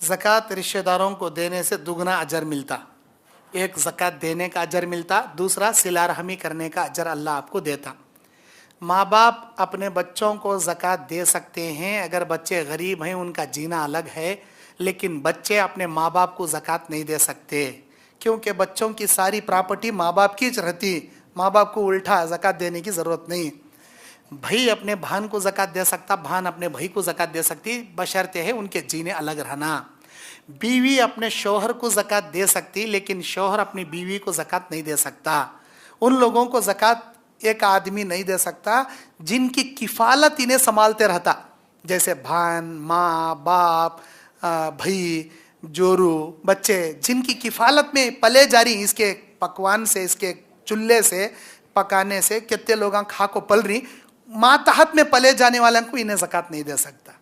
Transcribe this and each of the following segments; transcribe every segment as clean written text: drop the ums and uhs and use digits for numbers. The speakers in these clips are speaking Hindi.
ज़कात रिश्तेदारों को देने से दुगना अजर मिलता। एक ज़कात देने का अजर मिलता, दूसरा सिला रहमी करने का अजर अल्लाह आपको देता। माँ बाप अपने बच्चों को ज़कात दे सकते हैं अगर बच्चे गरीब हैं, उनका जीना अलग है, लेकिन बच्चे अपने माँ बाप को ज़कात नहीं दे सकते, क्योंकि बच्चों की सारी प्रॉपर्टी माँ बाप की रहती। माँ बाप को उल्टा ज़कात देने की ज़रूरत नहीं। भाई अपने बहन को ज़कात दे सकता, बहन अपने भाई को ज़कात दे सकती, बशर्ते है उनके जीने अलग रहना। बीवी अपने शौहर को ज़कात दे सकती, लेकिन शौहर अपनी बीवी को ज़कात नहीं दे सकता। उन लोगों को ज़कात एक आदमी नहीं दे सकता जिनकी किफ़ालत इन्हें संभालते रहता, जैसे बहन, माँ बाप, भाई, जोरू, बच्चे, जिनकी किफ़ालत में पले जारी, इसके पकवान से, इसके चूल्हे से पकाने से कितने लोग खा को पल रही, मातहत में पले जाने वालों को इन्हें ज़कात नहीं दे सकता।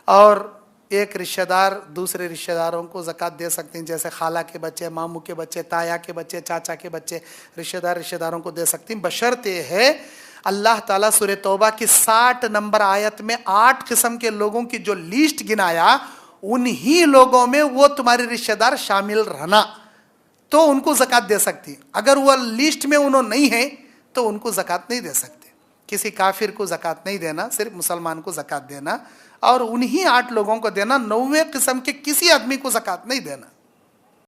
और एक रिश्तेदार दूसरे रिश्तेदारों को ज़कात दे सकते हैं, जैसे खाला के बच्चे, मामू के बच्चे, ताया के बच्चे, चाचा के बच्चे, रिश्तेदारों को दे सकते हैं, बशर्ते है अल्लाह ताला सूरह तौबा की 60 नंबर आयत में 8 किस्म के लोगों की जो लिस्ट गिनाया, उन्हीं लोगों में वो तुम्हारे रिश्तेदार शामिल रहना, तो उनको ज़कात दे सकती। अगर वह लिस्ट में उन्होंने नहीं है तो उनको ज़कात नहीं दे सकते। किसी काफिर को ज़कात नहीं देना, सिर्फ मुसलमान को ज़कात देना, और उन्हीं 8 लोगों को देना, 9वें किस्म के किसी आदमी को ज़कात नहीं देना।